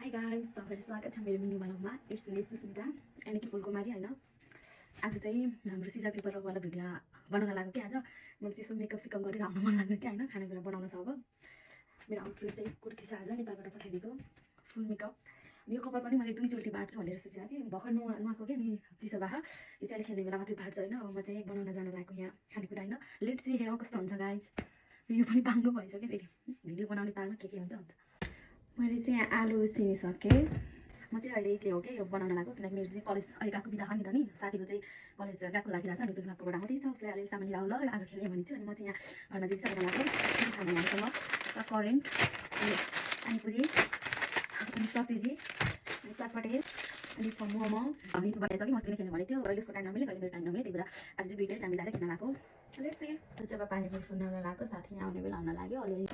High guys, सबैलाई स्वागत छ मेरो मिनी ब्लगमा। इट्स मी सुस्मिता यानि कि फुलकुमारी हैन। आज चाहिँ हाम्रो सिजर पेपरवाला भिडियो बनाउन लाग्यो कि आज मैले चाहिँ यसो मेकअप सिकअप गरेर आउन मन लाग्यो कि हैन। खानेकुरा बनाउन छ अब। मेरो आउटफिट चाहिँ कुर्ती छ आज नेपालबाट पठाइदिएको फुल मेकअप। यो कपाल पनि मैले दुईचोटि बाट्छु भनेर सोचेको थिएँ। भर्खर नुहाएको के नि चिसो भए यो चाहिँ खेल्ने बेला मात्रै बाट्छु हैन। म चाहिँ बनाउन जान लागेको यहाँ खानेकुरा हैन। लेट्स सी हेरौँ कस्तो हुन्छ गाइज। यो पनि बाङ्गो भइसक्यो फेरि भिडियो बनाउने तालमा के हुन्छ हुन्छ। मैले चाहिँ यहाँ आलु उसिनिसकेँ। म चाहिँ अहिले एक्लै हो क्या यो बनाउन लाग्यो किनकि मेरो चाहिँ कलेज अहिले गएको बिदा नि त नि साथीको चाहिँ कलेज गएको लागिरहेको छ। मेरो चाहिँ गएकोबाट आउँदैछ उसले अलिअलि सामान लिएर आउल आज खेल्ने भनेछु। अनि म चाहिँ यहाँ घरमा चाहिँ सबै बनाएको खाना हामीसँग करेन्ट अनि पानीपुरी अनि ससेजी अनि चटपटे अनि मोमो हामी बनाइसक्यो। मसिनो खेल्ने भनेको थियो अहिले उसको टाइम नमिले कहिले मेरो टाइम नमिले त्यही भएर आज चाहिँ दुइटै टाइम मिलाएर खेल्न लाग्यो। लेट्स सी जब पानीपुरी फुट्न लाग्यो साथी आउने बेला आउन लाग्यो अलिअलि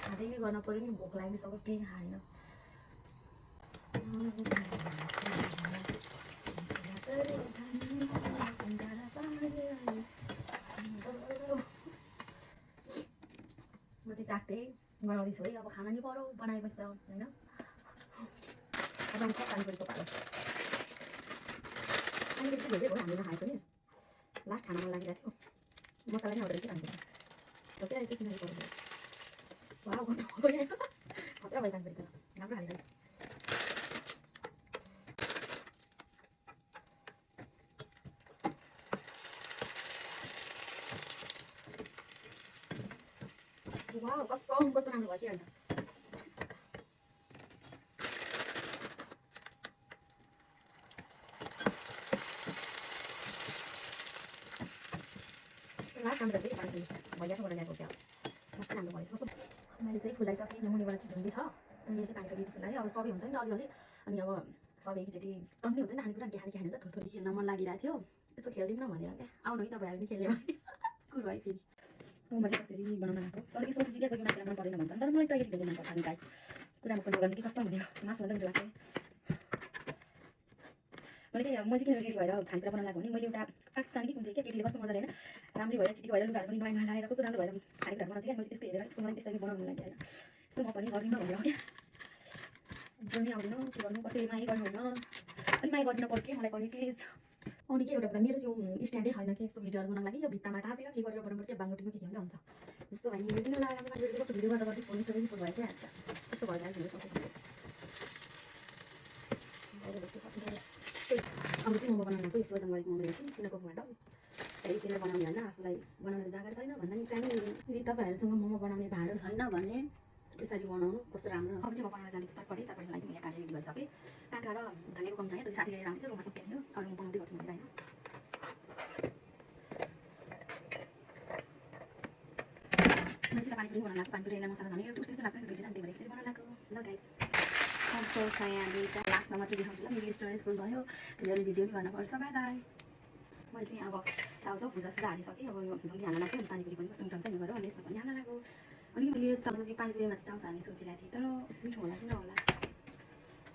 खाँदै गर्न पऱ्यो नि भोक लागिसक्यो केही खाएन। म चाहिँ चाख्दै बनाउँदैछु है अब खाना नि पऱ्यो बनाएपछि त होइन। अब आउँछ पानीपुरीको पालो। पानीपुरी चाहिँ धेरै भयो हामीले नखाएको नि लास्ट खाना मन लागिरहेको थियो। मसला नै आउँदो रहेछ पानीपुरी सबै आएपछि सिधै पऱ्यो। वाह खतरा भयो पानीपुरी त राम्रो खाले रहेछ। वाह कस्तो राम्रो भयो कि अन्त लास्ट राम्रो चाहिँ पानीपुरी भइरहेको ल्याएको क्या मस्त राम्रो भएछ। कस्तो मैले चाहिँ फुलाइसकेँ यो मुनिबाट चाहिँ ढुङ्गी छ अनि यो चाहिँ पानीपुरी फुलाएँ। अब सबै हुन्छ नि त अलिअलि अनि अब सबै एकचोटि टन्नै हुन्छ नि खानेकुरा के खाने हुन्छ थोरै खेल्न मन लागिरहेको थियो यसो खेलिदिउँ न भनेर क्या आउनु है तपाईँहरू पनि खेल्ने भने कुरो है फेरि म चाहिँ ससेजी बनाउन गएको सरी ससेजी क्या कोही मान्छेलाई मन पर्दैन भन्छ तर मलाई त अलिकति मन पर्छ नि गाइस कुरामा पनि गर्ने कि कस्तो हुने मासु भन्दा मिठो लाग्छ। मैले चाहिँ म चाहिँ किन रेडी भएर खानेकुरा बनाउन लाग्यो भने मैले एउटा पाकिस्तानी कि कुन चाहिँ क्या केटीले कस्तो मजाले होइन राम्रै भएर चिटी भएर लुगाहरू पनि नयाँ नयाँ लगाएर कस्तो राम्रो भएर खानेकुरा बनाउँछ क्या। मैले त्यस्तो हेरेर कस्तो मलाई त्यसरी बनाउनु मन लाग्यो होइन यस्तो म पनि गर्दिनँ भनेर क्या बोल्नै आउँदैन के गर्नु कसरी माया गर्नुहुन्न अलिक माया गरिदिन पर्यो कि मलाई पनि प्लिज आउने कि एउटा कुरा मेरो चाहिँ स्ट्यान्डै छैन कि यस्तो भिडियोहरू बनाउन लागि यो भित्तामा टाँसेर के गरेर बनाउनुपर्छ बाङ्गोटीमा के हुन्छ हुन्छ जस्तो भयो नि किन लगाएर कस्तो भिडियो गर्दा गर्दै फोन स्टोरेज फुल भएर चाहिँ हाल्छ त्यस्तो भएर जान्छ अब चाहिँ मोमो बनाउनको यो फ्रोजन गरेको मोमो हेर्छु चिनाको मोमो त्यही त्यसलाई बनाउने होइन आफूलाई बनाउने जाँगर छैन भन्दा नि प्लानिङ यदि तपाईँहरूसँग मोमो बनाउने भाँडो छैन भने यसरी बनाउनु कस्तो राम्रो। अब चाहिँ म बनाएर जाने चटपटे चटपटेको लागि मैले काटेर रेडी गरिसकेँ। काँक्रा र धनियाँको कम छ यहाँ साथी लिएर आउँछु रुममा सबै थियो अरू म बनाउँदै गर्छु भनेर होइन। मैले चाहिँ पानीपुरी बनाउन लाग्यो पानीपुरीलाई मसला झन् एउटा उस्तो लाग्छ त्यही भएर यसरी बनाउन लाग्यो ल गाइस। कस्तो छ यहाँ दुईवटा लास्टमा मात्रै देखाउँछु ल मेरो स्टोरेज फुल भयो फेरि अलिक भिडियो पनि गर्नुपर्छ बाई बाई। मैले चाहिँ अब चाउचाउ भुजा सुजा हालिसकेँ अब यो ढुङ्गी हाल्न लाग्यो अनि पानीपुरी पनि कस्तो मिठो हुन्छ नि गरेर अनि यसमा पनि हाल्न लाग्यो। अनि मैले चाउचाउ पानीपुरीमा चाहिँ चाउचाउ हाल्ने सोचिरहेको थिएँ तर मिठो होला कि नहोला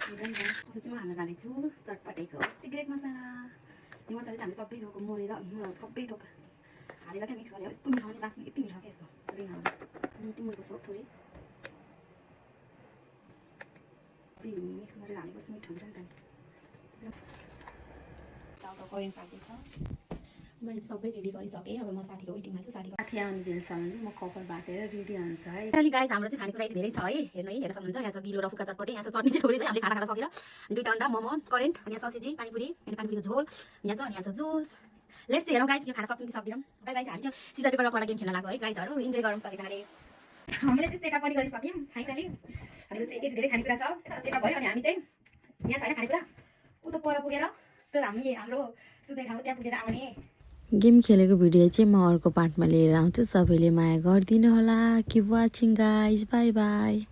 हुँदैन अब चाहिँ म हाल्न जानेछु चटपटेको सिक्रेट मसला। यो मसला चाहिँ हामीले सबै थोक मोलेर सबै थोक हालेर क्या मिक्स गरेर यस्तो मिठो आउने बाँच्ने यति मिठो क्या यसको रिङहरू अनि टिमुरको सोप थोरै मिक्स गरेर हालेको कस्तो मिठो हुन्छ नि त। चाउचाउ करेन्ट पाक्दैछ मैले सबै रेडी गरिसकेँ। अब म साथीको वेटिङमा छु साथी आउने जेलसम्म चाहिँ म कपाल बाटेर रेडी हुन्छ है। अहिले गाइस हाम्रो चाहिँ खानेकुरा यति धेरै छ है हेर्नु है हेर्न सक्नुहुन्छ। यहाँ छ गिलो र फुका चटपटे यहाँ छ चटनी चाहिँ थोरै चाहिँ हामीले खाना खाँदा सकेर दुईवटा अन्डा मोमो करेन्ट अनि यहाँ ससेजी पानीपुरी अनि पानीपुरीको झोल यहाँ छ अनि यहाँ छ जुस। लेट्स हेरौँ गाइस के खाना सक्छौँ कि सक्दैनौँ। र गाइस हामी चाहिँ सिजर पेपर वाला गेम खेल्न लाग्यो है गाइसहरू इन्जोय गरौँ सबैजनाले। हामीले चाहिँ सेटअप पनि गरिसक्यौँ फाइनली हामीले चाहिँ यति धेरै खानेकुरा छ सेटअप भयो अनि हामी चाहिँ यहाँ छैन खानेकुरा उता पर पुगेर तर हाम्रो सुत्ने ठाउँ त्यहाँ पुगेर आउने। गेम खेलेको भिडियो चाहिँ म अर्को पार्टमा लिएर आउँछु सबैले माया गरिदिनु होला। Keep watching guys by by.